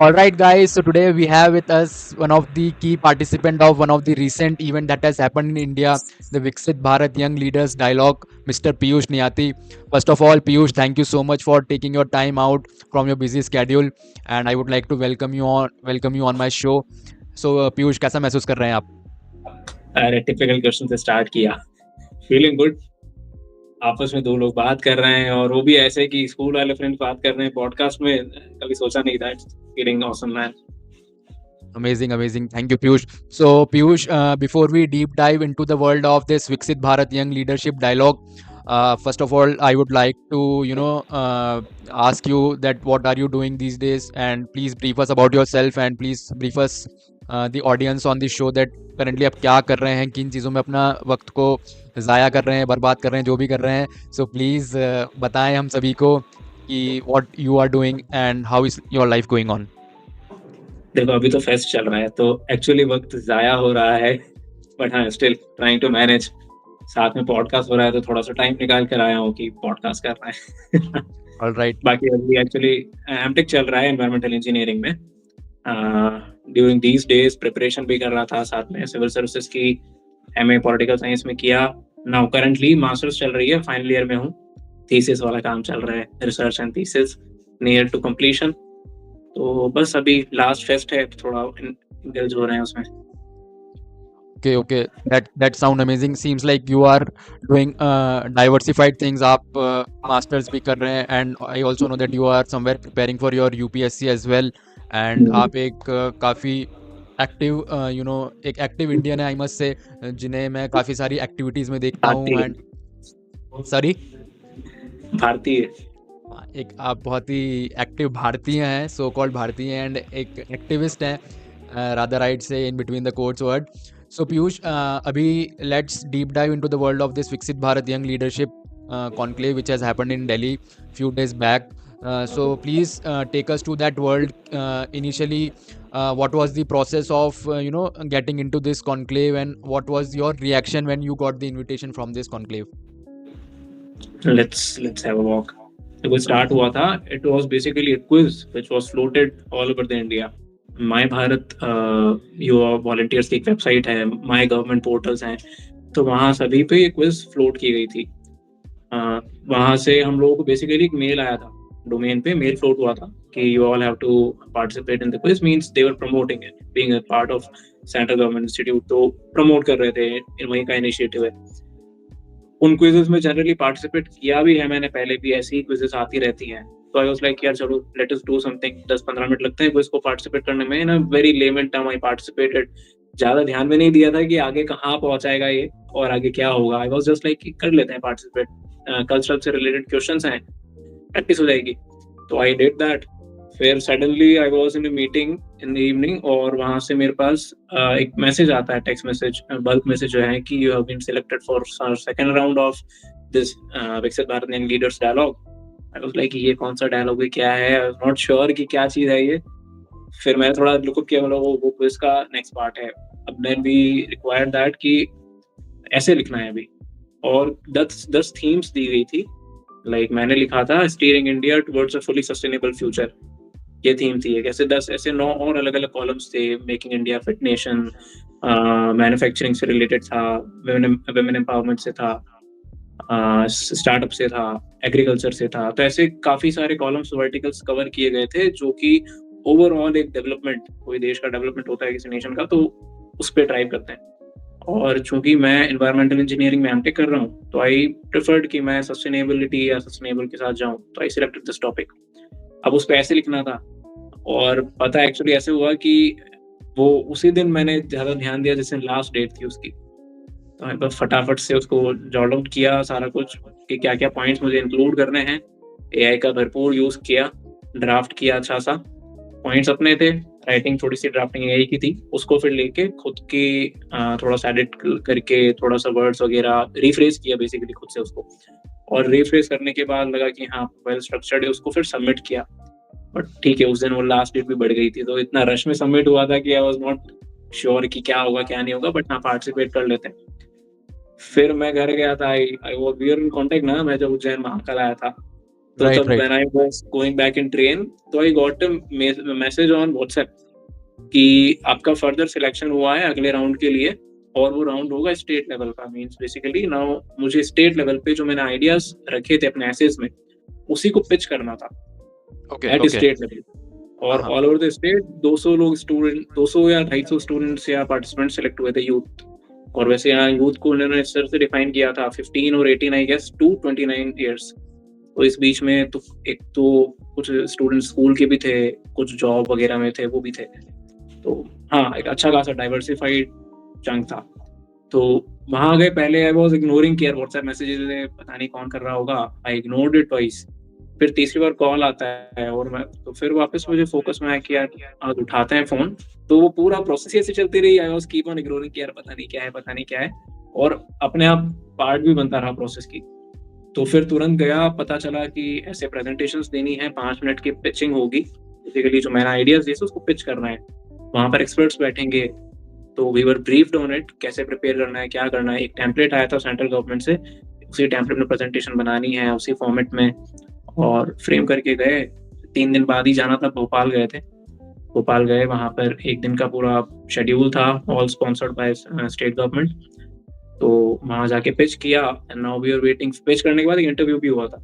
All right, guys. So today we have with us one of the key participant of one of the recent event that has happened in India, the Viksit Bharat Young Leaders Dialogue, Mr. Piyush Niyati. First of all, Piyush, thank you so much for taking your time out from your busy schedule, and I would like to welcome you on my show. So Piyush, कैसा महसूस कर रहे हैं आप? अरे typical question से start किया। Feeling good. आपस में दो लोग बात कर रहे हैं और वो भी ऐसे कि स्कूल वाले फ्रेंड्स बात कर रहे हैं पॉडकास्ट में। कभी सोचा नहीं था। Feeling awesome man. Amazing, amazing. Thank you, Piyush. So, Piyush, before we deep dive into the world of this Viksit Bharat Young Leadership Dialogue, first of all, I would like to, ask you that what are you doing these days, and please brief us about yourself, and please brief us the audience on this show that currently आप क्या कर रहे हैं, किन चीज़ों में अपना वक्त को ज़ाया कर रहे हैं, बर्बाद कर रहे हैं, जो भी कर रहे हैं. So please बताएं हम सभी को कि what you are doing and how is your life going on. देखो अभी तो फेस्ट चल रहा है तो एक्चुअली वक्त जाया हो रहा है। बट हाँ स्टिल ट्राइंग टू मैनेज। साथ में पॉडकास्ट हो रहा है तो थोड़ा सा टाइम निकाल कर आया हूँ कि पॉडकास्ट कर रहे हैं। All right. बाकी अभी एक्चुअली एमटेक चल रहा है एनवायरमेंटल इंजीनियरिंग में। ड्यूरिंग दीज डेज प्रिपरेशन भी कर रहा था, साथ में सिविल सर्विसेज की एमए पॉलिटिकल साइंस में किया। नाउ करंटली मास्टर्स चल रही है, फाइनल ईयर में हूँ। थीसिस वाला काम चल रहा है, research and thesis near to completion. तो बस अभी लास्ट फेस्ट है, थोड़ा इंडल्ज हो रहे हैं उसमें। Okay. That sound amazing. Seems like you are doing diversified things. आप masters भी कर रहे हैं, and I also know that you are somewhere preparing for your UPSC as well. And आप एक काफ़ी एक्टिव एक एक्टिव इंडियन है, आई मस्ट से, जिन्हें मैं काफ़ी सारी एक्टिविटीज़ में देखता हूँ. भारतीय एंड सॉरी, भारतीय एक आप बहुत ही एक्टिव भारतीय हैं, सो कॉल्ड भारतीय, एंड एक एक्टिविस्ट हैं, रादर राइट से in between the quotes word. So Piyush, अभी let's deep dive into the world of this Viksit Bharat young leadership conclave which has happened in Delhi few days back. So please take us to that world. Initially, what was the process of getting into this conclave, and what was your reaction when you got the invitation from this conclave? Let's have a walk. जब start हुआ था, it was basically a quiz which was floated all over the India. My Bharat युवा volunteers की एक website है, my government portals हैं, तो वहाँ सभी पे ये क्विज फ्लोट की गई थी। वहाँ से हम लोगों को बेसिकली एक मेल आया था, डोमेन पे मेल फ्लोट हुआ था कि you all have to participate in the quiz. Means they were promoting it, being a part of central government institute, तो प्रमोट कर रहे थे, वहीं का इनिशिएटिव है। उन क्विजेस में जनरली पार्टिसिपेट किया भी है मैंने, पहले भी ऐसी ही क्विजेस आती रहती हैं। तो आई वाज लाइक यार चलो let us do something. 10-15 minute लगते हैं क्विज को पार्टिसिपेट करने में। In a very layman term I participated. ज्यादा ध्यान में नहीं दिया था कि आगे कहाँ पहुंचाएगा ये और आगे क्या होगा। आई वाज जस्ट लाइक कर लेते हैं पार्टिसिपेट। कल्चरल से रिलेटेड क्वेश्चंस हैं, प्रैक्टिस हो जाएगी। तो आई डिड दैट। फिर suddenly I was in a meeting in the evening और वहां से मेरे पास एक मैसेज आता है, टेक्स्ट मैसेज, बल्क मैसेज जो है कि you have been selected for second round of this Viksit Bharat young leaders dialogue. I was like ये कौन सा डायलॉग है, क्या है, आई वाज नॉट श्योर कि क्या चीज है ये। फिर मैंने थोड़ा लुकअप किया, मतलब वो क्विज का नेक्स्ट पार्ट है। अब देन वी रिक्वायर्ड दैट कि ऐसे लिखना है अभी, और 10 थीम्स दी गई थी। लाइक मैंने लिखा था steering India towards a fully sustainable future, ये थीम थी। एक ऐसे 10 ऐसे 9 और अलग अलग कॉलम्स थे। Making India fit nation, manufacturing से रिलेटेड था, वुमेन एम्पावरमेंट से था, स्टार्टअप से था, एग्रीकल्चर से था। तो ऐसे काफी सारे कॉलम्स वर्टिकल्स कवर किए गए थे, जो कि ओवरऑल एक डेवलपमेंट, कोई देश का डेवलपमेंट होता है किसी नेशन का, तो उस पर ड्राइव करते हैं। और चूंकि मैं एनवायरमेंटल इंजीनियरिंग में एमटेक कर रहा हूँ, तो आई प्रेफर्ड कि मैं सस्टेनेबिलिटी या सस्टेनेबल के साथ जाऊँ, तो आई सिलेक्टेड दिस टॉपिक। अब उस पर ऐसे लिखना था, और पता एक्चुअली ऐसे हुआ कि वो उसी दिन मैंने ज्यादा ध्यान दिया जिस दिन लास्ट डेट थी उसकी। तो मैंने बस फटाफट से उसको जॉट आउट किया सारा कुछ कि क्या क्या पॉइंट्स मुझे इंक्लूड करने हैं। एआई का भरपूर यूज किया, ड्राफ्ट किया अच्छा सा। पॉइंट्स अपने थे, राइटिंग थोड़ी सी ड्राफ्टिंग एआई की थी, उसको फिर लेके खुद की थोड़ा सा एडिट करके थोड़ा सा वर्ड्स वगैरह रिफ्रेश किया बेसिकली खुद से उसको। और रिफ्रेश करने के बाद लगा कि हाँ वेल स्ट्रक्चर्ड है, उसको फिर सबमिट किया। बट ठीक है, उस दिन वो लास्ट डेट भी बढ़ गई थी, तो इतना रश में सबमिट हुआ था कि आई वाज नॉट श्योर कि क्या होगा क्या नहीं होगा, बट हाँ पार्टिसिपेट कर लेते हैं। फिर मैं घर गया था, आई वो वी आर इन कांटेक्ट ना, मैं जब उज्जैन महाकाल आया था, तो Right, तब right. when I was going back in train, तो I got a message on WhatsApp कि आपका फर्दर सिलेक्शन हुआ है अगले राउंड के लिए, और वो राउंड होगा स्टेट लेवल का। मींस बेसिकली नाउ मुझे स्टेट लेवल पे जो मैंने आइडियाज रखे थे अपने एसेज में, उसी को पिच करना था Okay, at okay. State level. और Uh-huh. All over the state 200 लोग स्टूडेंट, 200 या 250 स्टूडेंट्स या पार्टिसिपेंट सेलेक्ट हुए थे, यूथ। और वैसे यहाँ यूथ को उन्होंने इस तरह से डिफाइन किया था 15 और 18 आई गेस टू 29 ईयर्स। तो इस बीच में तो एक तो कुछ स्टूडेंट स्कूल के भी थे, कुछ जॉब वगैरह में थे, वो भी थे। तो हाँ, एक अच्छा खासा डाइवर्सिफाइड चंक था। तो वहां गए, पहले I was ignoring care WhatsApp messages, पता नहीं कौन कर रहा होगा, आई इग्नोर्ड इट ट्वाइस। फिर तीसरी बार कॉल आता है और मैं तो फिर वापस मुझे फोकस में आया कि यार आज उठाते हैं फोन। तो वो पूरा प्रोसेस ऐसे चलती रही, I was keep on ignoring कि यार पता नहीं क्या है, पता नहीं क्या है। और अपने आप पार्ट भी बनता रहा प्रोसेस की। तो फिर तुरंत गया, पता चला कि ऐसे प्रेजेंटेशंस देनी है, 5 मिनट की पिचिंग होगी। बेसिकली जो मैंने आइडियाज दिए उसको पिच करना है, वहां पर एक्सपर्ट्स बैठेंगे। तो we were briefed on it, कैसे प्रिपेयर करना है, क्या करना है। एक टेम्पलेट आया था सेंट्रल गवर्नमेंट से, उसी टेम्पलेट में प्रेजेंटेशन बनानी है, उसी फॉर्मेट में। और फ्रेम करके गए। 3 दिन बाद ही जाना था, भोपाल गए थे। भोपाल गए, वहां पर एक दिन का पूरा शेड्यूल था, all sponsored by state government. तो वहां जाके पिच किया, and now we are waiting. Pitch करने के बाद एक इंटरव्यू भी हुआ था।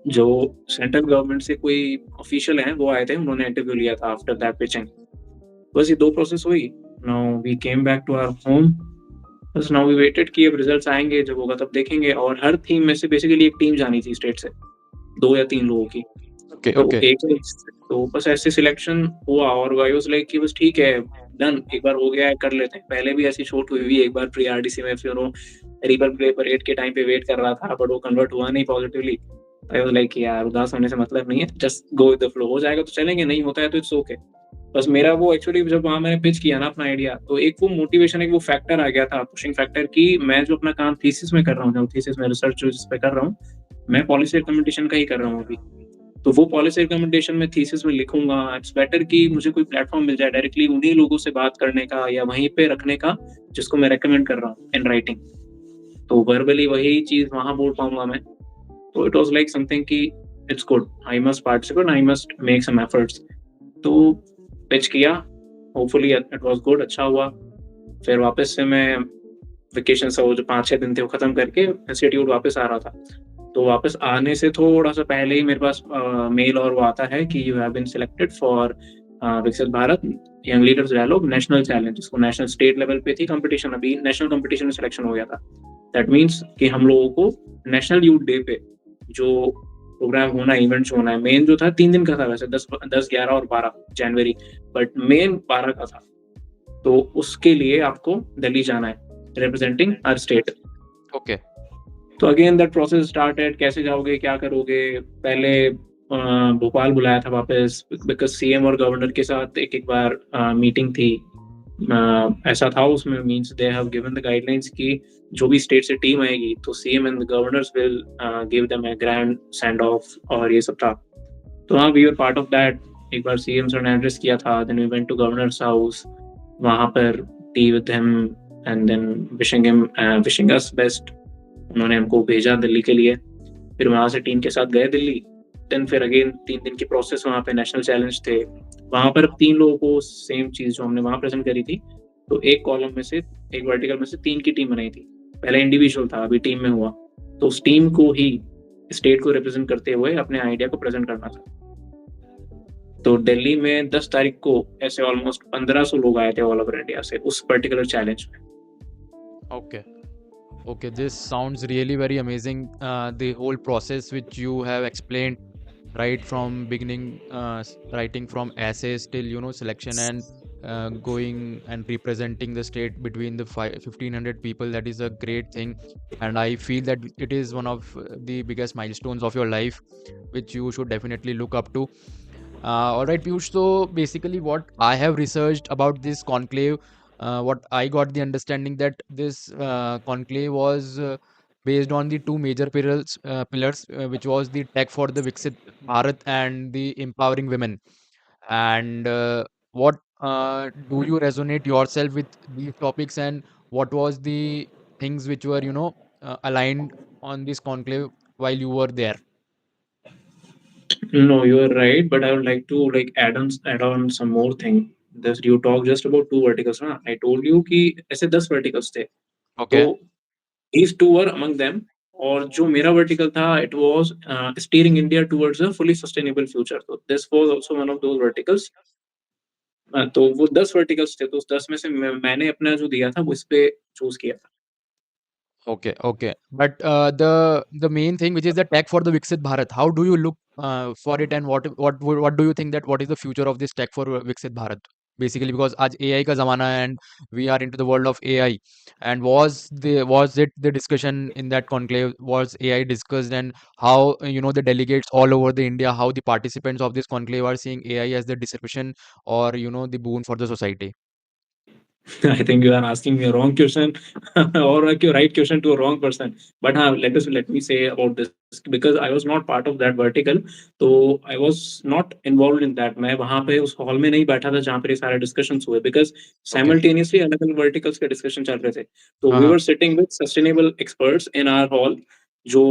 जो सेंट्रल गवर्नमेंट से कोई ऑफिशियल है वो आए थे, उन्होंने इंटरव्यू लिया था आफ्टर दैट पिचिंग। बस ये 2 प्रोसेस हुई। Now we came back to our home. बस नाउ वी वेटेड कि अब रिजल्ट्स आएंगे, जब होगा तब देखेंगे। और हर थीम में से बेसिकली एक टीम जानी थी स्टेट से, 2 या 3 लोगों की। Okay, तो okay. एक तो बस ऐसे सिलेक्शन हुआ, और आई वाज लाइक कि बस ठीक है, डन, एक बार हो गया है, कर लेते हैं। पहले भी ऐसी शूट हुई हुई एक बार प्री आरडीसी में, फिर वो रिपल प्ले परेड के टाइम पे वेट कर रहा था, बट वो कन्वर्ट हुआ नहीं पॉजिटिवली। आई वाज लाइक यार उदास होने से मतलब नहीं है, just go with the flow. हो जाएगा तो चलेंगे, नहीं होता है तो इट्स ओके। बस मेरा वो एक्चुअली जब वहां मैंने पिच किया ना अपना आइडिया, तो एक वो मोटिवेशन, एक वो फैक्टर आ गया था, पुशिंग फैक्टर, कि मैं जो अपना काम थीसिस में कर रहा हूँ, जो थीसिस में रिसर्च जो जिस पे कर रहा हूँ, मैं पॉलिसी रिकमेंडेशन का ही कर रहा हूँ अभी। तो वो पॉलिसी रिकमेंडेशन में थीसिस में लिखूंगा। इट्स बेटर कि मुझे कोई प्लेटफॉर्म मिल जाए डायरेक्टली उन्हीं लोगों से बात करने का, या वहीं पे रखने का जिसको मैं रेकमेंड कर रहा हूँ इन राइटिंग। तो वर्बली वही चीज वहां बोल पाऊंगा मैं। तो इट वाज लाइक समथिंग कि it's good, I must participate, I must make some efforts. तो पिच किया, होपफुली इट वाज गुड, अच्छा हुआ। फिर वापस से मैं वेकेशन से वो जो 5-6 दिन थे वो खत्म करके इंस्टीट्यूट वापस आ रहा था। तो वापस आने से थोड़ा सा पहले ही मेरे पास मेल और वो आता है कि you have been selected for Viksit Bharat young leaders dialogue national challenge, जिसको नेशनल स्टेट लेवल पे थी कंपटीशन, अभी नेशनल कंपटीशन में सिलेक्शन हो गया था। दैट मीन्स कि हम लोगों को नेशनल यूथ डे पे जो प्रोग्राम होना है, इवेंट्स होना है, मेन जो था 3 दिन का था वैसे, 10, 10, 11 और 12 जनवरी, बट मेन 12 का था। तो उसके लिए आपको दिल्ली जाना है रिप्रेजेंटिंग आवर स्टेट। Okay. तो अगेन दैट प्रोसेस स्टार्टेड, कैसे जाओगे, क्या करोगे। पहले भोपाल बुलाया था वापस, बिकॉज सीएम और गवर्नर के साथ एक एक बार मीटिंग थी। ऐसा था उसमें, means they have given the guidelines कि जो भी स्टेट से टीम आएगी तो CM and the governors will give them a grand send off, और ये सब था। तो हाँ, we were part of that. एक बार सीएम सर ने एड्रेस किया था, then we went to governor's house, वहां पर tea with him, and then wishing us best. उन्होंने हमको भेजा दिल्ली के लिए। फिर वहां से टीम के साथ गए दिल्ली। देन फिर अगेन 3 दिन की प्रोसेस, वहां पे नेशनल चैलेंज थे। वहां पर 3 लोगों को सेम चीज जो हमने वहां प्रेजेंट करी थी, तो एक कॉलम में से, एक वर्टिकल में से 3 की टीम बनाई थी। पहले इंडिविजुअल था, अभी टीम में हुआ। तो उस टीम को ही स्टेट को रिप्रेजेंट करते हुए अपने आइडिया को प्रेजेंट करना था। तो दिल्ली में 10 तारीख को ऐसे ऑलमोस्ट 1500 लोग आए थे ऑल ओवर इंडिया से उस पर्टिकुलर चैलेंज में। Okay. Okay, this sounds really very amazing. The whole process which you have explained, right from beginning, writing from essays till selection and going and representing the state between the 1500 people. That is a great thing, and I feel that it is one of the biggest milestones of your life, which you should definitely look up to. All right, Piyush. So basically, what I have researched about this conclave, what I got the understanding that this conclave was based on the two major pillars, which was the tech for the Viksit Bharat and the empowering women. And what do you resonate yourself with these topics, and what was the things which were aligned on this conclave while you were there? No, you are right, but I would like to like add on some more thing. This you talk just about two verticals, ना? I told you कि ऐसे 10 verticals थे. तो Okay. these two were among them. और जो मेरा vertical था, it was steering India towards a fully sustainable future. So this was also one of those verticals. तो वो 10 verticals थे, तो उस 10 में से मैंने अपना जो दिया था, वो इस पे चूज किया था. Okay, okay. But the main thing, which is the tech for the Viksit Bharat, how do you look for it, and what do you think that what is the future of this tech for Viksit Bharat? Basically, because आज AI का ज़माना है and we are into the world of AI. And was it the discussion in that conclave, was AI discussed, and how the delegates all over the India, how the participants of this conclave are seeing AI as the disruption or the boon for the society? I think you are asking me a wrong question or like a right question to a wrong person. But let me say about this because I was not part of that vertical, तो I was not involved in that. मैं वहाँ पे उस hall में नहीं बैठा था जहाँ पे ये सारे discussions हुए because Okay. simultaneously अलग अलग verticals के discussion चल रहे थे. तो हाँ we हाँ. were sitting with sustainable experts in our hall जो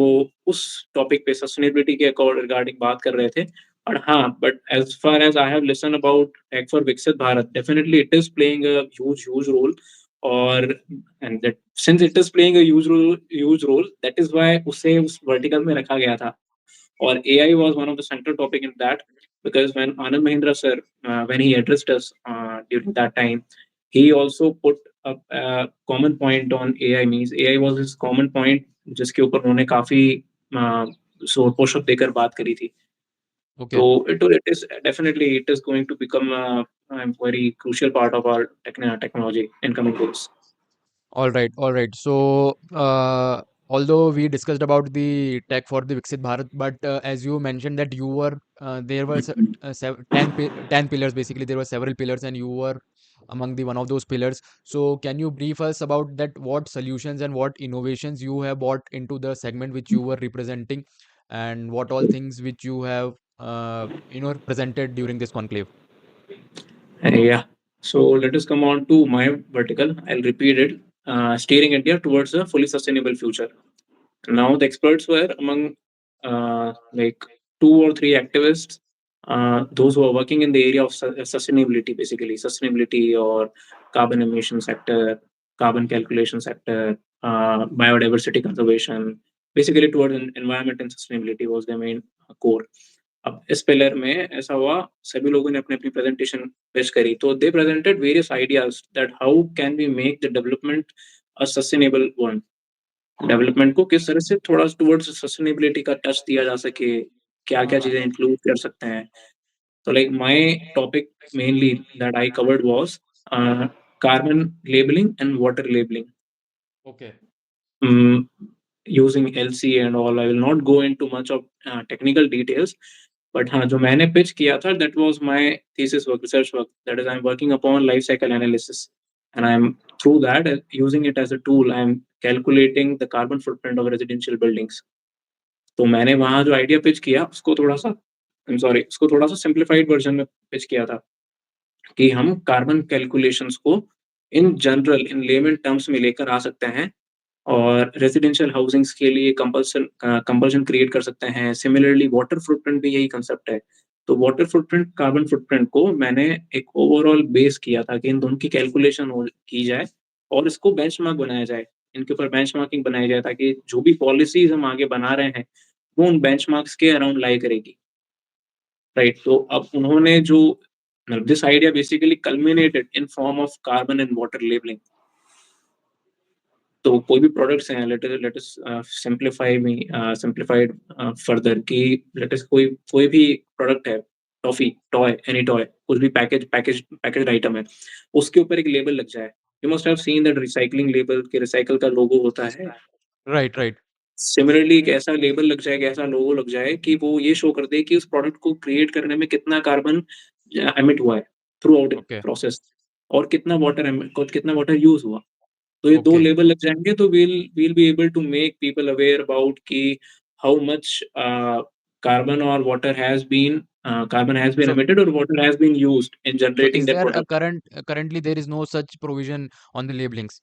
उस topic पे sustainability के regarding बात कर रहे थे. But but as far as I have listened about Tech for Viksit Bharat, definitely it is playing a huge role. Or and that since it is playing a huge role, that is why उसे उस vertical में रखा गया था. Or AI was one of the central topic in that because when Anand Mahindra sir, when he addressed us during that time, he also put up a common point on AI. Means AI was his common point जिसके ऊपर उन्होंने काफी शोर पोषक देकर बात करी थी. Okay. So it is definitely it is going to become a very crucial part of our technology in coming days. All right, all right. So, although we discussed about the tech for the Viksit Bharat, but as you mentioned that you were there was 10 pillars basically. There were several pillars, and you were among the one of those pillars. So, can you brief us about that? What solutions and what innovations you have brought into the segment which you were representing, and what all things which you have presented during this conclave? Yeah. So let us come on to my vertical. I'll repeat it. Steering India towards a fully sustainable future. Now the experts were among like two or three activists, those who are working in the area of sustainability, basically sustainability or carbon emission sector, carbon calculation sector, biodiversity conservation. Basically, towards environment and sustainability was their main core. अब इस pillar में ऐसा हुआ सभी लोगों ने अपनी अपनी प्रेजेंटेशन पेश करी तो they presented various ideas that how can we make the development a sustainable one development को किस तरह से थोड़ा टुवर्ड्स सस्टेनेबिलिटी का टच दिया जा सके, क्या-क्या हाँ. चीज़ें इंक्लूड कर सकते हैं। तो like my topic mainly that I covered was carbon labelling and water labelling Okay. using LC and all. I will not go into much of technical details, but हाँ, जो मैंने pitch किया था that was my thesis work, research work. That is, I'm working upon life cycle analysis, and I'm through that using it as a tool. I'm calculating the carbon footprint of residential buildings. तो मैंने वहाँ जो idea pitch किया उसको थोड़ा सा उसको थोड़ा सा सिंप्लीफाइड वर्जन में पिच किया था कि हम कार्बन कैलकुलेशंस को in general in lemon terms में लेकर आ सकते हैं और रेजिडेंशियल हाउसिंग्स के लिए कंपल्शन क्रिएट कर सकते हैं। सिमिलरली वाटर फुटप्रिंट भी यही कांसेप्ट है। तो वाटर फुटप्रिंट, कार्बन फुटप्रिंट को मैंने एक ओवरऑल बेस किया था कि इन दोनों की कैलकुलेशन हो की जाए और इसको बेंचमार्क बनाया जाए। इनके ऊपर बेंचमार्किंग बनाई जाए ताकि जो भी पॉलिसीज़ हम आगे बना रहे हैं, वो उन बेंचमार्क्स के अराउंड लाई करेगी। राइट? तो अब उन्होंने जो this idea basically culminated in form of carbon and water labelling. तो कोई भी प्रोडक्ट्स हैं लेट अस सिम्प्लीफाइड फर्दर कि लेट अस कोई कोई भी प्रोडक्ट है, टॉफी, टॉय, एनी टॉय, कुछ भी पैकेज्ड आइटम है, उसके ऊपर एक लेबल लग जाए। You must have seen that recycling label के रिसाइकल का लोगो होता है। Right, right. सिमिलरली एक ऐसा लेबल लग जाए, एक ऐसा लोगो लग जाए कि वो ये शो कर दे कि उस प्रोडक्ट को क्रिएट करने में कितना कार्बन एमिट हुआ है थ्रू आउट Okay, प्रोसेस और कितना वाटर यूज़ हुआ। तो ये 2 okay. लेबल लग जाएँगे तो we'll be able to make people aware about कि how much carbon has been So, emitted or water has been used in is generating that there a product. currently there is no such provision on the labelings?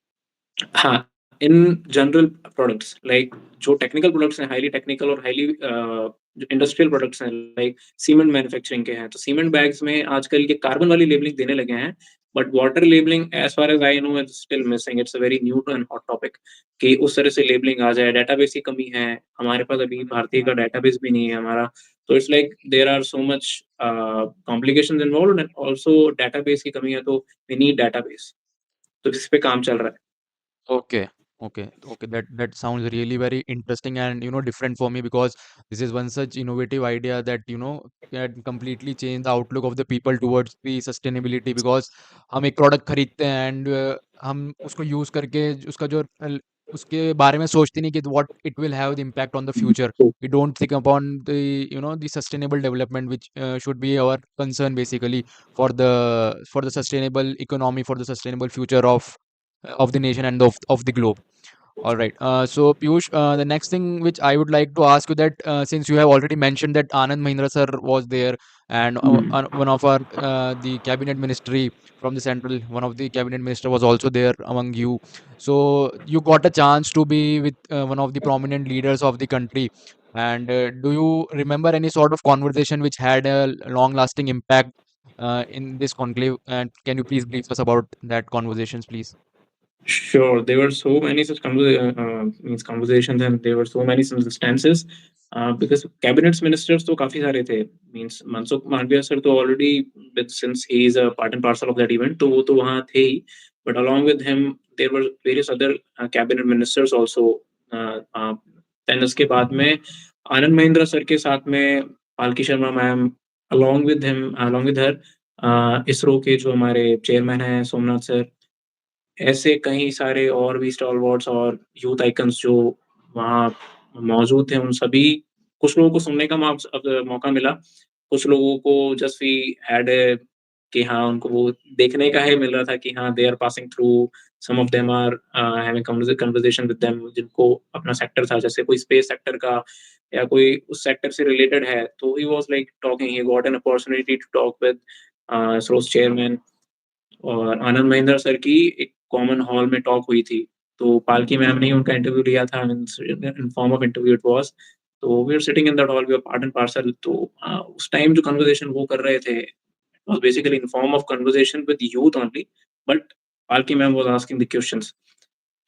हाँ, in general products, like जो technical products हैं, highly technical और highly जो industrial products हैं, like cement manufacturing के हैं, तो cement bags में आजकल ये कार्बन वाली लेबलिंग देने लगे हैं, but water labelling as far as I know is still missing. It's a very new and hot topic कि उस तरह से लेबलिंग आ जाए। डेटाबेस की कमी है, हमारे पास अभी भारतीय का डेटाबेस भी नहीं है हमारा। तो it's like there are so much complications involved and also database की कमी है, तो वी नीड डेटाबेस। तो इस पे काम चल रहा है। Okay, okay. That sounds really very interesting and different for me, because this is one such innovative idea that can completely change the outlook of the people towards the sustainability. Because हम एक product खरीदते हैं and हम उसको use करके उसका जो उसके बारे में सोचते नहीं कि what it will have the impact on the future. तो We don't think upon the sustainable development, which should be our concern basically for the sustainable economy, for the sustainable future of the nation and of the globe. All right. So Piyush, the next thing which I would like to ask you, that since you have already mentioned that Anand Mahindra sir was there, and one of our the cabinet ministry from the central, one of the cabinet minister was also there among you. So you got a chance to be with one of the prominent leaders of the country. And do you remember any sort of conversation which had a long-lasting impact in this conclave? And can you please brief us about that conversations, please? sure, there were so many such means conversations, and there were so many such instances because cabinet ministers तो काफी सारे थे. Means Mansukh Mandviya sir तो already with since he is a part and parcel of that event, तो वो तो वहाँ थे ही. But along with him, there were various other cabinet ministers also. Then उसके बाद में आनंद महिंद्रा सर के साथ में पालकी Sharma ma'am, along with her, ISRO के जो हमारे चेयरमैन हैं सोमनाथ सर, ऐसे कई सारे और भी स्टॉलवर्ड्स और यूथ आइकन्स जो वहाँ मौजूद थे, उन सभी कुछ लोगों को सुनने का मौका मिला, कुछ लोगों को जस्ट वी हैड कि हाँ, उनको वो देखने का ही मिल रहा था कि हाँ, they are passing through, some of them are having conversation with them, जिनको अपना सेक्टर था, जैसे कोई स्पेस सेक्टर का या कोई उस सेक्टर से रिलेटेड है, तो he was like talking, he got an opportunity to talk with ISRO's chairman. और आनंद महिंद्रा सर की एक कॉमन हॉल में टॉक हुई थी। तो पालकी मैम ने ही उनका इंटरव्यू लिया था, means in form of interview it was. तो we are sitting in that hall, we are part and parcel. तो उस टाइम जो कन्वर्सेशन वो कर रहे थे, was basically in form of conversation with youth only, but Palki ma'am was asking the questions.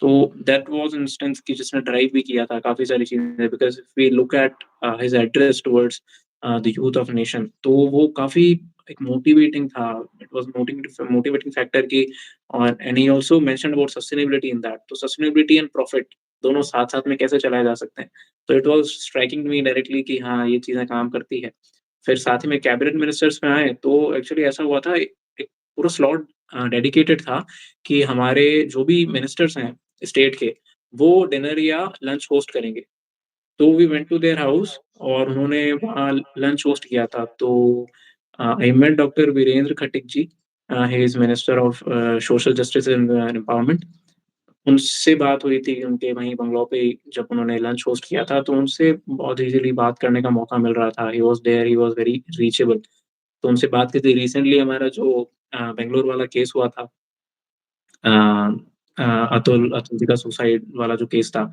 तो that was instance कि जिसने ड्राइव भी किया था काफ़ी सारी चीज़ें, because if we look at his address towards the youth of nation, तो वो काफ़ी एक मोटिवेटिंग था। इट वाज़ मोटिवेटिंग फैक्टर कि और and he also mentioned about sustainability in that. तो सस्टेनेबिलिटी एंड प्रॉफिट दोनों साथ-साथ में कैसे चलाए जा सकते हैं। तो it was striking me directly कि हाँ, ये चीज़ें काम करती है। फिर साथ ही में कैबिनेट मिनिस्टर्स में आए, तो एक्चुअली ऐसा हुआ था, एक पूरा स्लॉट डेडिकेटेड था कि हमारे जो भी मिनिस्टर्स हैं स्टेट के, वो डिनर या लंच होस्ट करेंगे। तो we went to their house और उन्होंने वहाँ लंच होस्ट किया था। तो I met doctor Virendra Khatik ji, he is minister of social justice and empowerment. उनसे बात हुई थी उनके वहीं बंगलौ पे ही, जब उन्होंने लंच होस्ट किया था, तो उनसे बहुत ईज़िली बात करने का मौका मिल रहा था। He was there, he was very reachable. तो उनसे बात की थी। रिसेंटली हमारा जो बेंगलुरु वाला केस हुआ था, अ अतुल जी का सुसाइड वाला जो केस था,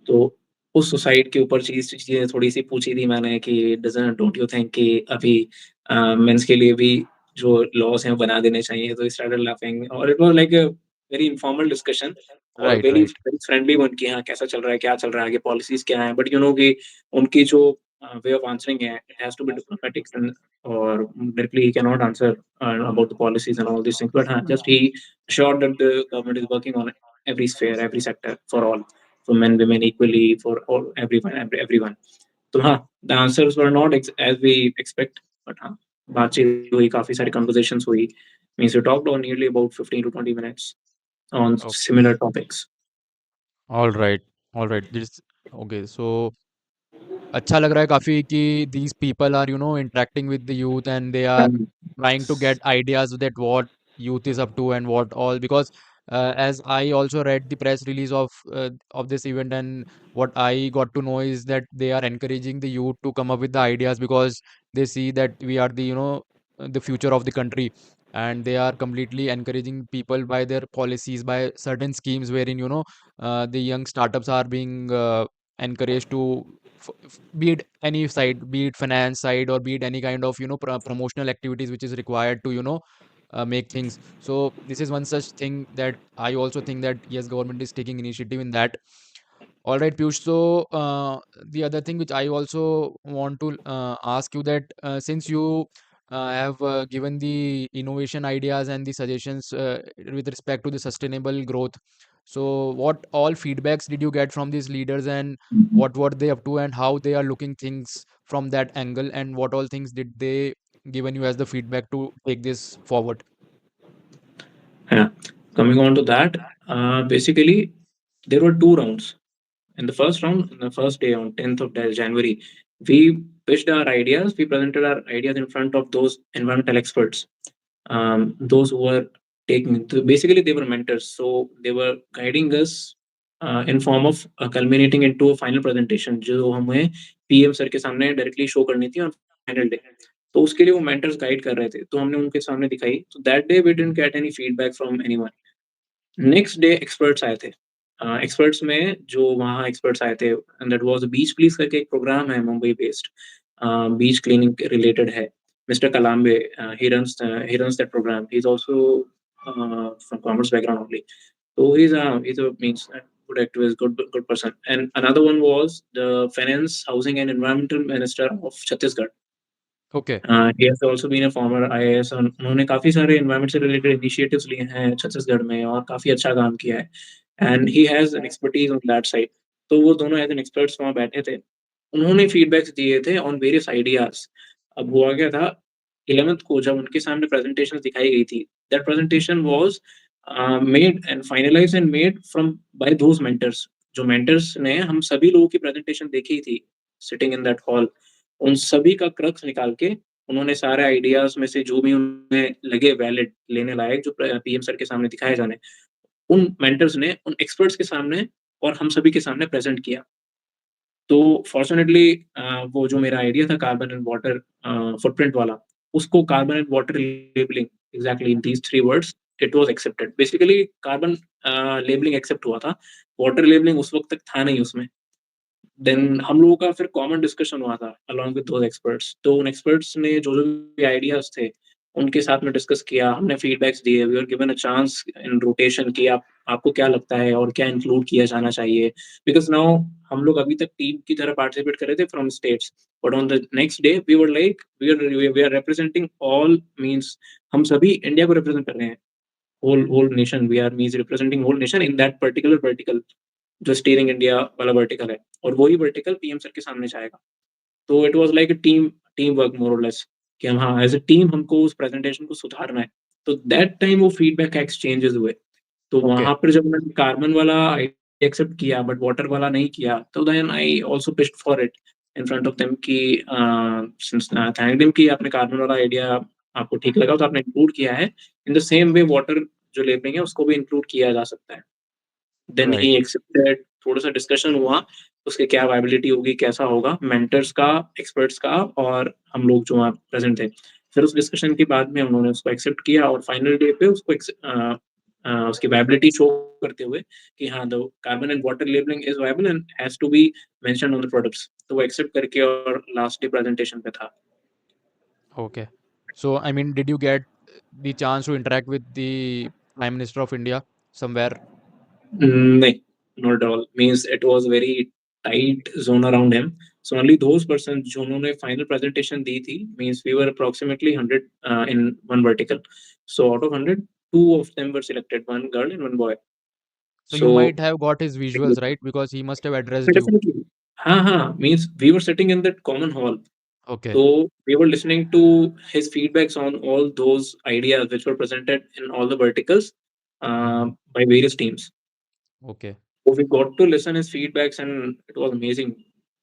तो उस सुसाइड के ऊपर चीज़ें थोड़ी-सी पूछी थी मैंने कि डोंट यू थिंक कि अभी मेंस के लिए भी जो लॉज़ हैं वो बना देने चाहिए? तो ही स्टार्टेड लाफिंग और it was like a very informal discussion और Right, very right. Very friendly one कि हाँ, कैसा चल रहा है, क्या चल रहा है, आगे पॉलिसीज़ क्या हैं? बट यू नो कि उनकी जो वे ऑफ आंसरिंग है, it has to be diplomatic and और directly he can not answer about the policies and all these things. But हाँ, जस्ट he assured that the government is working on every sphere, every sector for all, for men, women equally, for all, everyone. तो हाँ, the answers were not as we expect, but हाँ, बातचीत हुई, काफ़ी सारी conversations हुई। Means we talked on nearly about 15 to 20 minutes on Okay. similar topics. All right. All right. This okay. So अच्छा लग रहा है काफ़ी कि these people are interacting with the youth, and they are Um, trying to get ideas that what youth is up to and what all. Because as I also read the press release of this event, and what I got to know is that they are encouraging the youth to come up with the ideas, because they see that we are the the future of the country, and they are completely encouraging people by their policies, by certain schemes wherein the young startups are being encouraged to be it any side, be it finance side, or be it any kind of promotional activities which is required to make things. So this is one such thing that I also think that yes, government is taking initiative in that. All right, Piyush. So the other thing which I also want to ask you that since you have given the innovation ideas and the suggestions with respect to the sustainable growth, so what all feedbacks did you get from these leaders, and what were they up to, and how they are looking things from that angle, and what all things did they given you as the feedback to take this forward? Yeah. Coming on to that, basically, there were two rounds. In the first round, in the first day on 10th of January, we pitched our ideas. We presented our ideas in front of those environmental experts, those who were taking. Basically, they were mentors, so they were guiding us in form of culminating into a final presentation, जो हमें PM sir के सामने directly show करनी थी on final day. तो उसके लिए वो मेंटर्स गाइड कर रहे थे, तो हमने उनके सामने दिखाई. तो that day we didn't get any feedback from anyone. Next day experts आए थे. एक्सपर्ट्स में जो वहाँ एक्सपर्ट्स आए थे, and that was beach please करके एक प्रोग्राम है Mumbai based, beach cleaning related है. Mister Kalambe, he runs that program. He's also from commerce background only. So he's a means good activist, good person. And another one was the finance, housing and environmental minister of Chhattisgarh. Okay. He has also been a former IAS और उन्होंने काफ़ी सारे environment से related initiatives लिए हैं छत्तीसगढ़ में और काफ़ी अच्छा काम किया है. And he has an expertise on that side. तो वो दोनों एज़ एन एक्सपर्ट्स वहाँ बैठे थे. उन्होंने फीडबैक्स दिए थे ऑन वेरियस आइडियाज़. अब हुआ क्या था, 11th को जब उनके सामने प्रेज़ेंटेशंस दिखाई गई थी, that presentation was made and finalized and made from by those mentors. जो मेंटर्स ने हम सभी लोगों की प्रेज़ेंटेशन देखी थी, सिटिंग इन दैट हॉल, उन सभी का क्रक्स निकाल के उन्होंने सारे आइडियाज़ में से जो भी उन्हें लगे वैलिड, लेने लायक, जो पीएम सर के सामने दिखाए जाने, उन मेंटर्स ने उन एक्सपर्ट्स के सामने और हम सभी के सामने प्रेज़ेंट किया. तो फॉर्च्यूनेटली वो जो मेरा आइडिया था कार्बन एंड वाटर फुटप्रिंट वाला, उसको carbon and water labelling, exactly in these 3 words, it was accepted. Basically carbon labelling accept हुआ था, वाटर लेबलिंग उस वक़्त तक था नहीं उसमें. देन हम लोगों का फिर कॉमन डिस्कशन हुआ था अलोंग विद दोज़ एक्सपर्ट्स. तो उन एक्सपर्ट्स ने जो-जो भी आइडियाज़ थे, उनके साथ में डिस्कस किया, हमने फीडबैक्स दिए, we were given a chance in rotation कि आप आपको क्या लगता है और क्या इंक्लूड किया जाना चाहिए? बिकॉज़ नाउ हम लोग अभी तक टीम की तरह पार्टिसिपेट कर रहे थे from states, but on the next day we were like we are representing all, means हम सभी इंडिया को रिप्रेजेंट कर रहे हैं. Whole nation, we are means representing whole nation in that particular vertical, जो स्टीयरिंग इंडिया वाला vertical है, और वही वर्टिकल पीएम सर के सामने जाएगा. तो it was like a team work more और लेस, कि हम हाँ, एज़ अ टीम हमको उस प्रेज़ेंटेशन को सुधारना है. तो दैट टाइम वो फीडबैक एक्सचेंजेस हुए. तो Okay. वहाँ पर जब मैंने कार्बन वाला आइडिया एक्सेप्ट किया बट वाटर वाला नहीं किया, तो then I also pitched for it in front of them कि सिंस थैंक देम कि आपने कार्बन वाला आइडिया आपको ठीक लगा, तो आपने इंक्लूड किया है. In the same way water जो लेबलिंग है उसको भी इंक्लूड किया जा सकता है. Then Right. ही एक्सेप्टेड, थोड़ा-सा डिस्कशन हुआ, उसकी क्या वायबिलिटी होगी, कैसा होगा, मेंटर्स का, एक्सपर्ट्स का और हम लोग जो वहाँ प्रेज़ेंट थे. फिर उस डिस्कशन के बाद में उन्होंने उसको एक्सेप्ट किया और फाइनल डे पे उसको उसकी वायबिलिटी शो करते हुए कि हाँ, the carbon and water labelling is viable and has to be mentioned on the products. तो वो एक्सेप्ट करके और लास्ट डे प्रेज़ेंटेशन पे था. Okay. So, I mean, did you get the chance to interact with the Prime Minister of India somewhere? नहीं, not at all. Means it was very tight zone around him. So only those persons जिन्होंने final presentation दी थी, means we were approximately 100 in one vertical. So out of 100, two of them were selected, one girl and one boy. So you So might have got his visuals, right? Because he must have addressed you. definitely, हाँ, means we were sitting in that common hall. Okay. So we were listening to his feedbacks on all those ideas which were presented in all the verticals by various teams. Okay. So we got to listen his feedbacks and it was amazing.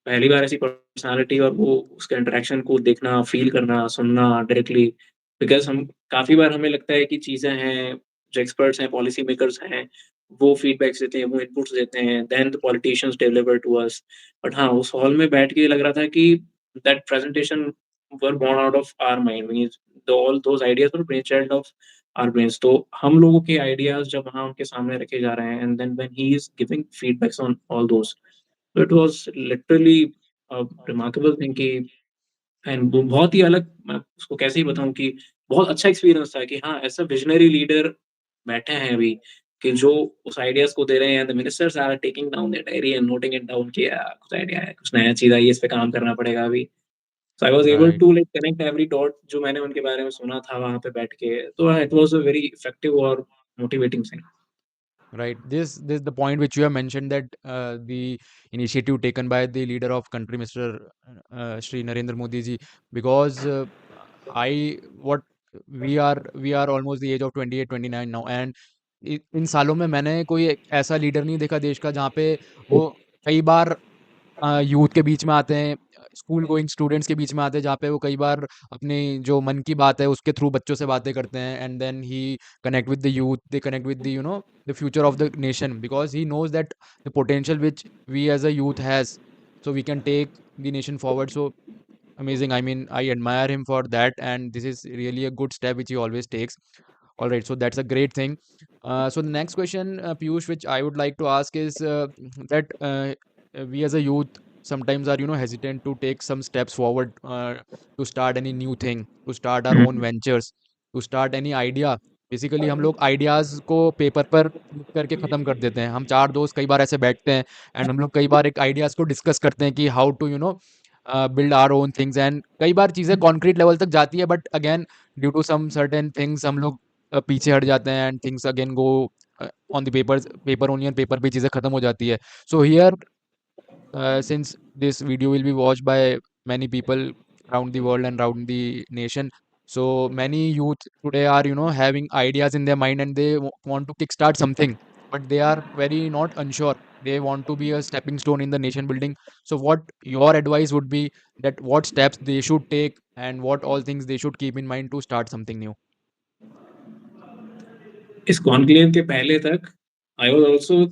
पहली बार ऐसी personality और वो उसका interaction को देखना, feel करना, सुनना directly, because हम काफ़ी बार हमें लगता है कि चीज़ें हैं, जो एक्सपर्ट्स हैं, पॉलिसी मेकर्स हैं, वो फीडबैक्स देते हैं, वो इनपुट्स देते हैं, then the politicians deliver to us. But हाँ, उस हॉल में बैठ के लग रहा था कि that presentation were born out of our mind. Means all those ideas were brain child of our brains. तो हम लोगों के आइडियाज़ जब वहाँ उनके सामने रखे जा रहे हैं and then when he is giving feedbacks on all those, तो it was literally a, remarkable thing कि एंड वो बहुत ही अलग, मैं उसको कैसे ही बताऊँ कि बहुत अच्छा एक्सपीरियंस था कि हाँ, ऐसा विज़नरी लीडर बैठे हैं अभी कि जो उस आइडियाज़ को दे रहे हैं। The ministers are taking down that diary and noting it down कि कुछ आइडिया है, कुछ नया चीज़ आई है, इस पे काम करना पड़ेगा अभी। So I was able right. To like connect every dot जो मैंने उनके बारे में सुना था वहाँ पे बैठ के। तो it was a very effective और motivating thing. Right. This the point which you have mentioned, that the initiative taken by the leader of country, Mr. Shri Narendra Modi ji, because I what we are almost the age of 28 29 now, and इन सालों में मैंने कोई एक ऐसा leader नहीं देखा देश का जहाँ पे वो कई बार यूथ के बीच में आते हैं, स्कूल गोइंग स्टूडेंट्स के बीच में आते हैं, जहाँ पे वो कई बार अपनी जो मन की बात है उसके थ्रू बच्चों से बातें करते हैं, and then he connect with the youth, they connect with the the future of the nation, because he knows that the potential which we as a youth has, so we can take the nation forward. So amazing. I mean, I admire him for that, and this is really a good step which he always takes. All right, so that's a great thing. So the next question, Piyush, which I would like to ask is that we as a youth sometimes are, hesitant to take some steps forward, to start any new thing, to start our own hmm. ventures, to start any idea. Basically हम लोग ideas को paper पर लिख करके ख़त्म कर देते हैं। हम 4 दोस्त कई बार ऐसे बैठते हैं, एंड हम लोग कई बार एक आइडियाज़ को डिस्कस करते हैं कि how to build our own things, and कई बार चीज़ें कॉन्क्रीट लेवल तक जाती है, but again due to some certain things हम लोग पीछे हट जाते हैं, and things again go on the paper only, and paper पे चीज़ें खत्म हो जाती है। So here, since this video will be watched by many people around the world and around the nation, so many youth today are having ideas in their mind, and they want to kickstart something, but they are very not unsure. They want to be a stepping stone in the nation building. So what your advice would be, that what steps they should take and what all things they should keep in mind to start something new? इस conclave के पहले तक I was also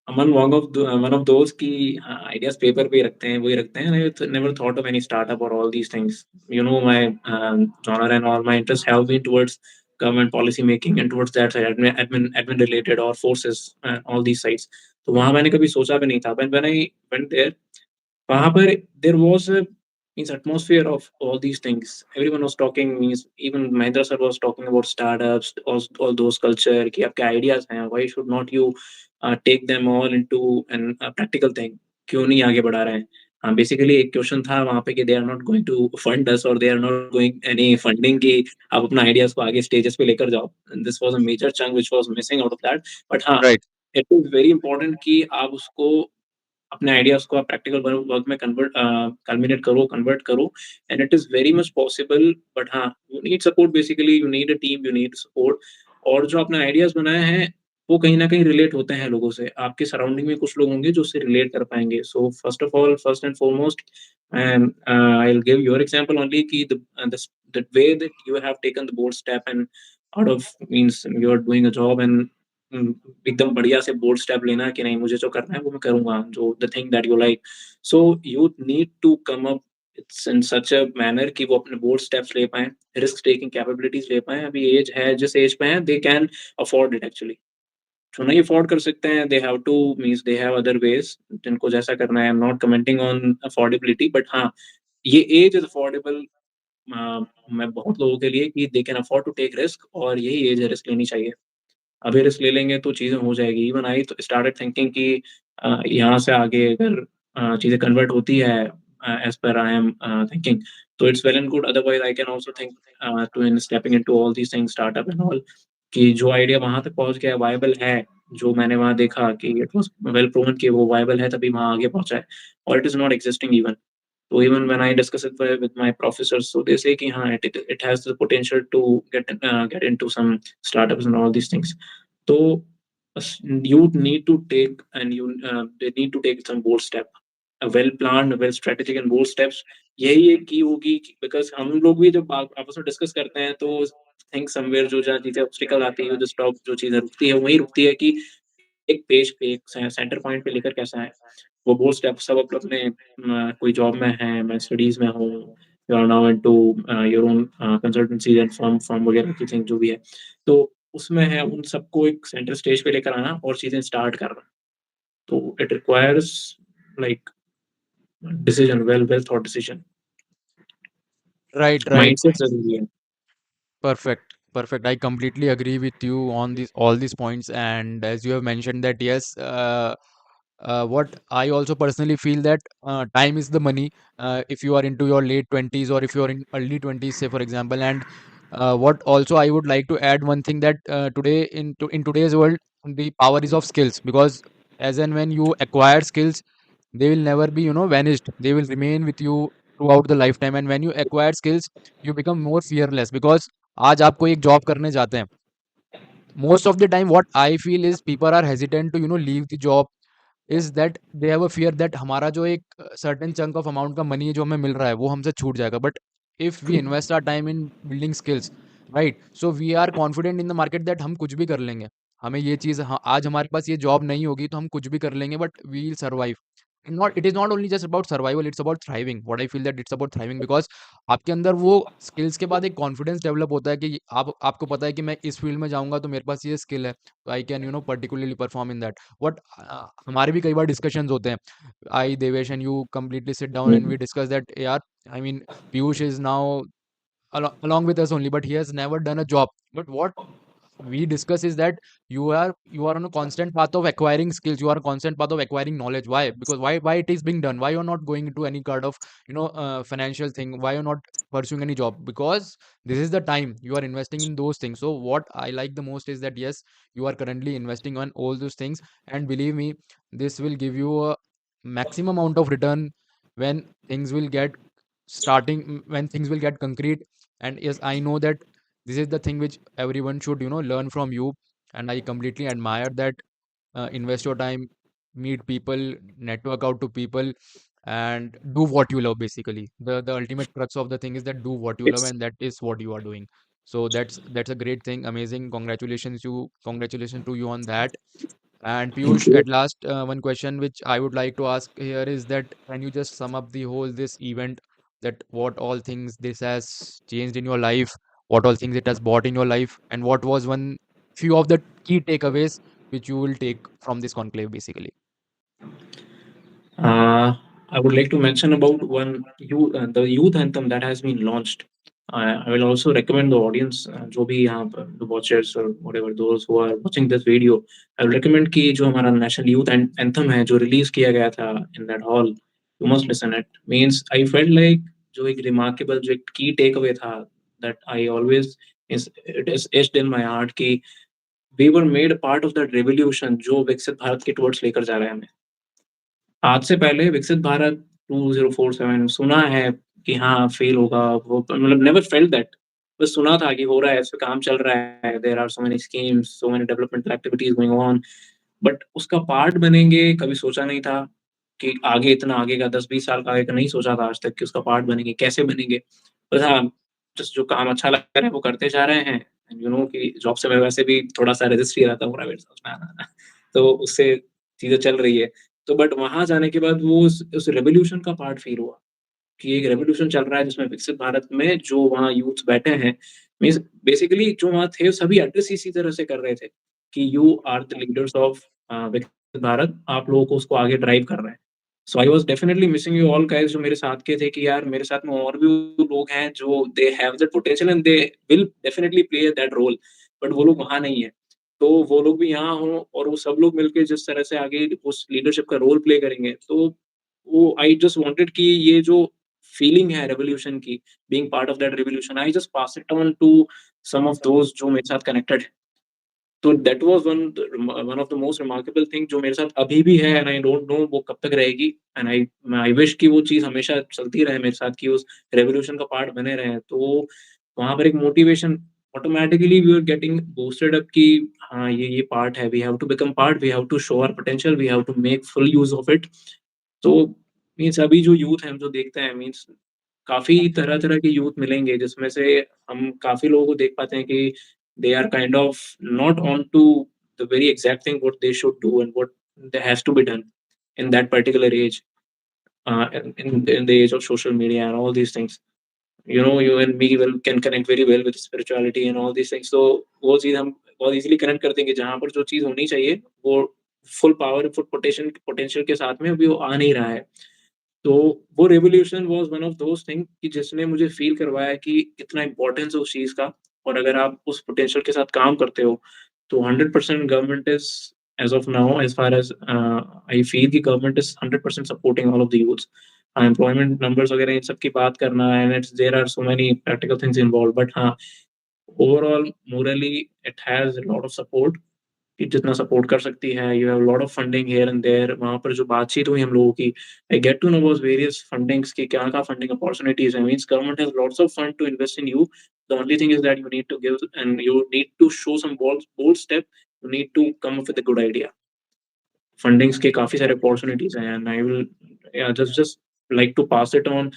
among one of those कि हाँ, ideas paper पे ही रखते हैं, वही रखते हैं। I never thought of any startup और all these things. You know my genre and all my interest have been towards government policy making and towards that side, admin related और forces all these sides. तो वहाँ मैंने कभी सोचा भी नहीं था। व्हेन आई वेंट देयर, वहाँ पर there was a means atmosphere of all these things. Everyone was talking, means even Mahendra sir was talking about startups, all those culture कि आपके ideas हैं, why should not you take them all into an practical thing? क्यों नहीं आगे बढ़ा रहे हैं? हाँ, बेसिकली एक क्वेश्चन था वहाँ पे कि they are not going to fund us और they are not going any funding कि आप अपना आइडियाज़ को आगे स्टेजेस पे लेकर जाओ। This was a major chunk which was missing out of that. But हाँ, Right. It is very important कि आप उसको अपने आइडियाज़ को आप प्रैक्टिकल वर्क में कल्मिनेट करो, कन्वर्ट करो and it is very much possible. But हाँ, you need support basically, you need a team, you need support. और जो आपने आइडियाज़ बनाए हैं, वो कहीं न कहीं रिलेट होते हैं लोगों से। आपके सराउंडिंग में कुछ लोग होंगे जो उससे रिलेट कर पाएँगे। So first of all, first and foremost I will give your example only कि the way that you have taken the bold step and out of means you are doing a job and hmm, एकदम बढ़िया से bold step लेना कि नहीं मुझे जो करना है वो मैं करूँगा, जो the thing that you like. So you need to come up it's in such a manner कि वो अपने बोल्ड स्टेप्स ले पाएँ, रिस्क टेकिंग कैपेबिलिटीज़ ले पाएँ। अभी एज है, जिस एज पे हैं, they can afford it actually. जो नहीं अफोर्ड कर सकते हैं, they have to means they have other ways जिनको जैसा करना है। I am not commenting on affordability, but हाँ, ये एज इज़ अफोर्डेबल मैं बहुत लोगों के लिए कि they can afford to take risk और यही एज है रिस्क लेनी चाहिए। अभी रिस्क ले लेंगे तो चीज़ें हो जाएगी। इवन आई तो स्टार्टेड थिंकिंग कि यहाँ से आगे अगर चीज़ें कन्वर्ट होती है as per I am thinking, तो it's well and good. Otherwise I can also think to in stepping into all these things startup and all कि जो आइडिया वहाँ तक पहुँच गया वायबल है, जो मैंने वहाँ देखा कि इट वाज़ वेल प्रूवन कि वो वायबल है तभी वहाँ आगे पहुँचा है और it is not existing even. So even when I discuss it with my professors, so they say कि हाँ it has the potential to get into some startups and all these things. So you need to take and they need to take some bold step, a well planned, well strategic and bold steps. यही एक की होगी because हम लोग भी जब आपस में डिस्कस करते हैं तो थिंक समवेयर जो जहाँ चीजें ऑब्स्टिकल आती है, जो स्टॉप जो चीजें रुकती है वही रुकती है कि एक पेज पे एक सेंटर पॉइंट पे लेकर कैसा है। वो बोथ स्टेप सब अपने कोई जॉब में है, मैं स्टडीज़ में हूँ, you are now into your own consultancy and firm वगैरह की थिंग जो भी है। तो उसमें है उन सबको एक सेंटर स्टेज पे लेकर आना और चीज़ें स्टार्ट करना। तो it requires like decision, well thought decision. Right, right. Mindset ज़रूरी है। Perfect. Perfect. I completely agree with you on these all these points. And as you have mentioned that yes, what I also personally feel that time is the money. If you are into your late 20s or if you are in early 20s, say for example. And what also I would like to add one thing that today in today's world, the power is of skills, because as and when you acquire skills, they will never be vanished. They will remain with you throughout the lifetime. And when you acquire skills, you become more fearless, because आज आप कोई एक job करने जाते हैं, most of the time what I feel is people are hesitant to leave the job, is that they have a fear that हमारा जो एक सर्टेन चंक ऑफ अमाउंट का मनी है जो हमें मिल रहा है वो हमसे छूट जाएगा। But if we invest our time in building skills, right, so we are confident in the market that हम कुछ भी कर लेंगे। हमें ये चीज़, हाँ, आज हमारे पास ये जॉब नहीं होगी तो हम कुछ भी कर लेंगे, but we will survive. Not, it is not only just about survival, it's about thriving. What I feel that it's about thriving, because आपके अंदर वो स्किल्स के बाद एक कॉन्फिडेंस डेवलप होता है कि आपको पता है कि मैं इस फील्ड में जाऊंगा तो मेरे पास ये स्किल है, तो I can particularly perform in that. What हमारे भी कई बार डिस्कशंस होते हैं, I Devesh and you completely sit down and hmm. we discuss that, यार, I mean, Piyush is now along with us only, but he has never done a job. But what we discuss is that you are on a constant path of acquiring skills, you are on a constant path of acquiring knowledge. Why? Because why it is being done? Why you're not going into any kind of financial thing? Why you're not pursuing any job? Because this is the time you are investing in those things. So what I like the most is that yes, you are currently investing on all those things, and believe me, this will give you a maximum amount of return when things will get when things will get concrete. And yes, I know that this is the thing which everyone should learn from you, and I completely admire that. Invest your time, meet people, network out to people, and do what you love. Basically, the ultimate crux of the thing is that do what you love, It's and that is what you are doing. So that's a great thing. Amazing. Congratulations to you on that. And thank Piyush, you. at last, one question which I would like to ask here is that can you just sum up the whole this event, that what all things this has changed in your life, what all things it has brought in your life, and what was one few of the key takeaways which you will take from this conclave, basically. Uh, I would like to mention about the youth anthem that has been launched. I will also recommend the audience, जो भी यहाँ पर the watchers or whatever those who are watching this video, I will recommend कि जो हमारा national youth anthem है जो release किया गया था in that hall, you must listen it. Means I felt like जो एक remarkable जो एक key takeaway था that I always is it is etched in my heart कि we were made a part of that revolution जो विकसित भारत के towards लेकर जा रहा है हमें। आज से पहले विकसित भारत 2047 सुना है कि हाँ, फ़ेल होगा, वो मतलब नेवर फेल्ट दैट। बस सुना था कि हो रहा है, इस पे काम चल रहा है, there are so many schemes, so many developmental activities going on, but उसका पार्ट बनेंगे, कभी सोचा नहीं था कि आगे इतना आगे का 10-20 साल का आगे का नहीं सोचा था आज तक कि उसका पार्ट बनेंगे, कैसे बनेंगे? बस हाँ, जस्ट जो काम अच्छा लग रहा है, वो करते जा रहे हैं एंड यू नो कि जॉब से मैं वैसे भी थोड़ा-सा रेजिस्ट ही रहता हूँ प्राइवेट जॉब्स में आना-जाना, तो उससे चीज़ें चल रही है। तो बट वहाँ जाने के बाद वो उस रेवोल्यूशन का पार्ट फ़ील हुआ कि एक रेवोल्यूशन चल रहा है जिसमें विकसित भारत में जो वहाँ यूथ्स बैठे हैं, मीन्स बेसिकली जो वहाँ थे सभी एड्रेस इसी तरह से कर रहे थे कि you are the leaders of विकसित भारत, आप लोगों को उसको आगे ड्राइव कर रहे हैं। So I was definitely missing you all guys जो मेरे साथ के थे कि यार मेरे साथ में और भी लोग हैं जो they have that potential and they will definitely play that role, but वो लोग वहाँ नहीं है। तो वो लोग भी यहाँ हों और वो सब लोग मिलके जिस तरह से आगे उस लीडरशिप का रोल प्ले करेंगे, तो वो आई जस्ट वांटेड कि ये जो फीलिंग है रेवोल्यूशन की, being part of that revolution, I just pass it on to some of those जो मेरे साथ कनेक्टेड है। तो that was one of the most remarkable thing जो मेरे साथ अभी भी है एंड आई डोंट नो वो कब तक रहेगी एंड आई विश कि वो चीज़ हमेशा चलती रहे मेरे साथ कि उस रेवोल्यूशन का पार्ट बने रहें। तो वहाँ पर एक motivation automatically we are getting boosted up कि हाँ, ये पार्ट है, we have to become part, we have to show our potential, we have to make full use of it. तो मीन्स अभी जो यूथ है हम जो देखते हैं मीन्स काफ़ी तरह-तरह के यूथ मिलेंगे जिसमें से हम काफ़ी लोगों को देख पाते हैं कि they are kind of not on to the very exact thing what they should do and what they has to be done in that particular age, in the age of social media and all these things. You know, you and me will can connect very well with spirituality and all these things. So वो चीज हम बहुत easily connect कर देंगे, जहां पर जो चीज होनी चाहिए वो full power full potential potential के साथ में अभी वो आ नहीं रहा है। तो वो revolution was one of those thing कि जिसने मुझे फील करवाया कि कितना इंपॉर्टेंस है उस चीज का। और अगर आप उस पोटेंशियल के साथ काम करते हो तो 100% government is as of now, as far as I feel कि government is 100% supporting all of the youths. Employment numbers वगैरह इन सब की बात करना, and it's there are so many practical things involve, but हाँ, overall morally it has a lot of support कि जितना सपोर्ट कर सकती है। You have lot of funding here and there. वहाँ पर जो बातचीत हुई हम लोगों की, I get to know about various fundings की क्या क्या फंडिंग अपॉर्चुनिटीज है। Means government has lots of fund to invest in you. The only thing is that you need to give and you need to show some bold bold step. You need to come up with a good idea. Fundings के काफी सारे opportunities हैं, and I will just like to pass it on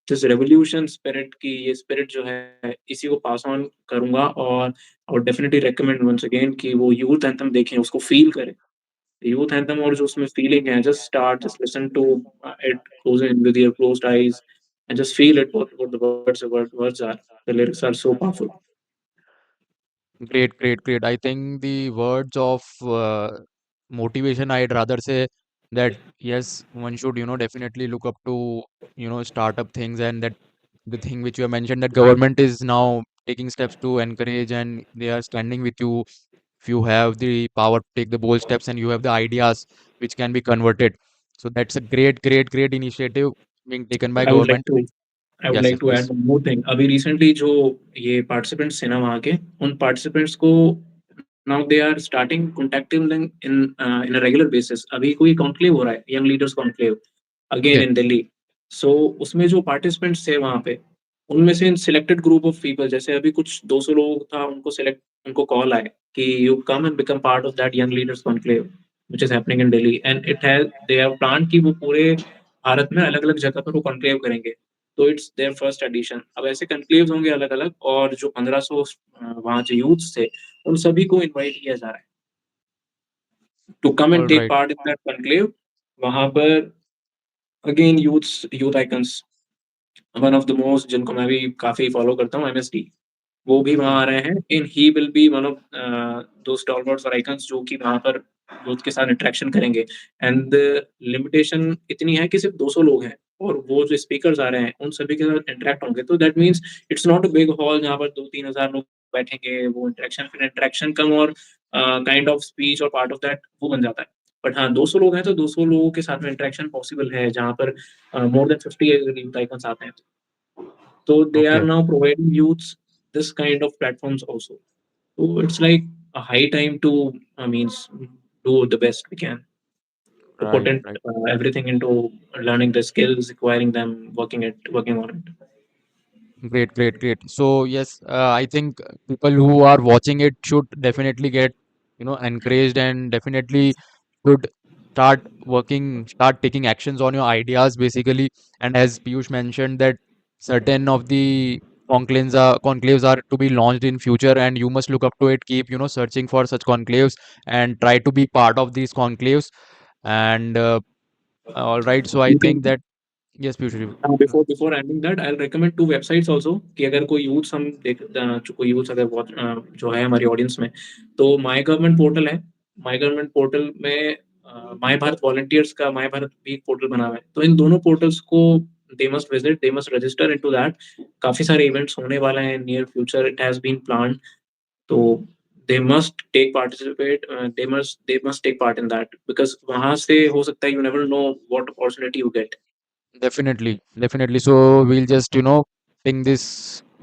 this revolution spirit की। ये spirit जो है इसी को पास ऑन करूंगा। और I would definitely recommend once again कि वो यूथ एंथम देखें, उसको फील करें। यूथ एंथम और जो उसमें फीलिंग है, just start, just listen to it close in with your closed eyes and just feel it what the words are. The lyrics are so powerful. Great, great, great. I think the words of motivation, I'd rather say that yes, one should, definitely look up to, startup things, and that the thing which you have mentioned, that government is now taking steps to encourage and they are standing with you if you have the power to take the bold steps and you have the ideas which can be converted. So that's a great, great, great initiative being taken by I would like government. to I would Yes, like yes, to add please. one more thing. अभी recently जो ये participants थे ना वहाँ के, उन participants को now they are starting contacting them in a regular basis. अभी कोई conclave हो रहा है, young leaders conclave again Okay. in Delhi. So उसमें जो participants थे वहाँ पे, उनमें से selected group of people, जैसे अभी कुछ 200 लोग था, उनको call आए कि you come and become part of that young leaders conclave which is happening in Delhi, and it has they have planned कि वो पूरे भारत में अलग-अलग जगह पर वो कॉन्क्लेव करेंगे। तो इट्स देयर फर्स्ट एडिशन। अब ऐसे कॉन्क्लेव्स होंगे अलग-अलग, और जो 1500 वहाँ जो यूथ्स थे, उन सभी को इनवाइट किया जा रहा है to come and All take right. Part in that conclave. वहाँ पर again youth icons, one of the most जिनको मैं भी काफ़ी फॉलो करता हूँ, एमएसडी, वो भी वहाँ Hmm. आ रहे हैं। And he will be one of दो स्टॉलवर्ड्स और आइकन्स जो कि वहाँ पर यूथ के साथ इंटरेक्शन करेंगे। एंड लिमिटेशन इतनी है कि सिर्फ 200 लोग हैं, और वो जो स्पीकर्स आ रहे हैं उन सभी के साथ इंटरेक्ट होंगे। तो that means it's not a big hall जहाँ पर 2-3 हज़ार लोग बैठेंगे। वो इंटरेक्शन, फिर इंटरेक्शन कम और काइंड ऑफ स्पीच और पार्ट ऑफ दैट वो बन जाता है। बट हाँ, 200 लोग हैं तो 200 लोगों के साथ में इंटरेक्शन पॉसिबल है, जहाँ पर मोर देन 50 यूथ आइकन्स आते हैं। So they are Okay. now providing youths this kind of platforms also. So it's like a high time to, I means, do the best we can to put Right, in right. everything into learning the skills, acquiring them, working on it. Great, great, great. So yes, I think people who are watching it should definitely get, encouraged and definitely should start working, start taking actions on your ideas basically. And as Piyush mentioned that certain of the conclaves are to be launched in future, and you must look up to it, keep, searching for such conclaves and try to be part of these conclaves. And all right, so I You think can that yes, Piyush. before ending that, I'll recommend two websites also कि अगर कोई youth हम देख जो कोई youth अगर जो है हमारी ऑडियंस में, तो माय गवर्नमेंट पोर्टल है। माय गवर्नमेंट पोर्टल में माय भारत वॉलंटियर्स का माय भारत भी एक पोर्टल बना हुआ है। तो इन दोनों पोर्टल्स को they must visit, they must register into that. काफी सारे इवेंट्स होने वाले हैं near future, it has been planned. तो they must take participate, they must take part in that, because वहां से हो सकता है, you never know what opportunity you get. Definitely, definitely. So we'll just, ping this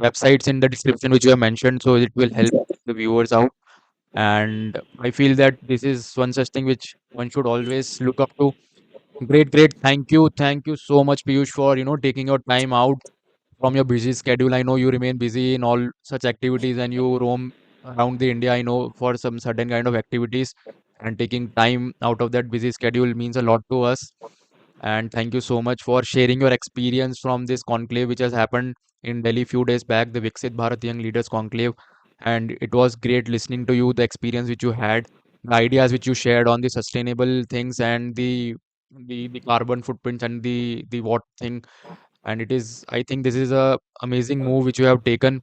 websites in the description which you have mentioned, so it will help the viewers out. And I feel that this is one such thing which one should always look up to. Great, great. Thank you so much, Piyush, for taking your time out from your busy schedule. I know you remain busy in all such activities and you roam around the India. I know for some certain kind of activities, and taking time out of that busy schedule means a lot to us. And thank you so much for sharing your experience from this conclave which has happened in Delhi few days back, the Viksit Bharat Young Leaders Conclave. And it was great listening to you, the experience which you had, the ideas which you shared on the sustainable things and the carbon footprints and the what thing. and it is, I think this is a amazing move which you have taken,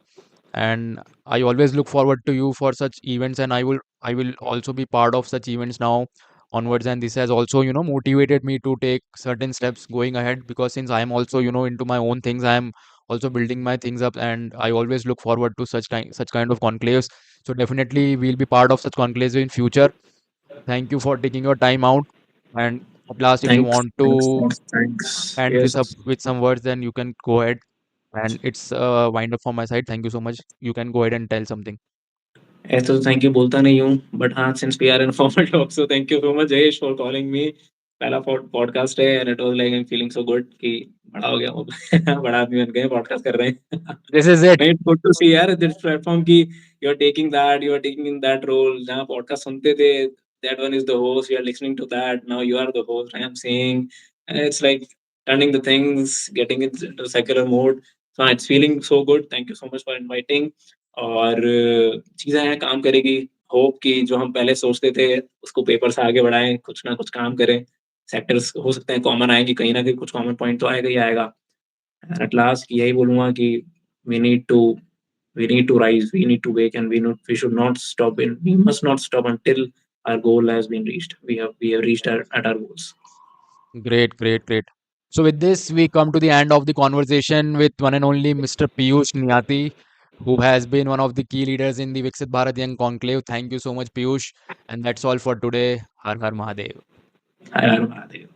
and I always look forward to you for such events, and I will also be part of such events now onwards. And this has also, motivated me to take certain steps going ahead, because since I am also, into my own things, I am also building my things up, and I always look forward to such kind of conclaves. So definitely we'll be part of such conclaves in future. Thank you for taking your time out. And at last, if you Thanks, want thanks, to thanks, thanks. end this up Yes. with some words, then you can go ahead. And it's wind up from my side. Thank you so much. You can go ahead and tell something. ऐसे तो thank you बोलता नहीं हूँ, but हाँ, since we are in formal talk, so thank you so much Jayesh for calling me. पहला podcast है and it was like I am feeling so good कि बड़ा हो गया हूँ अब बड़ा आदमी बन गए, पॉडकास्ट कर रहे हैं। This is it. नहीं, इट्स गुड टू सी यार दिस प्लेटफॉर्म की you are taking in that role जहाँ पॉडकास्ट सुनते थे, that one is the host, you are listening to that, now you are the host, I am saying it's like turning the things, getting into secular mode. So it's feeling so good, thank you so much for inviting. और चीज़ें हैं, काम करेगी। Hope कि जो हम पहले सोचते थे उसको पेपर से आगे बढ़ाएँ, कुछ ना कुछ काम करें। सेक्टर्स हो सकते हैं कॉमन आएँगे, कहीं न कहीं कुछ कॉमन पॉइंट तो आएगा ही आएगा। एट लास्ट यही बोलूँगा कि we need to we need to rise, we need to wake, and we should not stop in we must not stop until our goal has been reached. We have reached at our goals. Great, great, great. So with this, we come to the end of the conversation with one and only Mr. Piyush Niyati, who has been one of the key leaders in the Viksit Bharat Young Conclave. Thank you so much, Piyush. And that's all for today. Har Har Mahadev. Har Har Mahadev.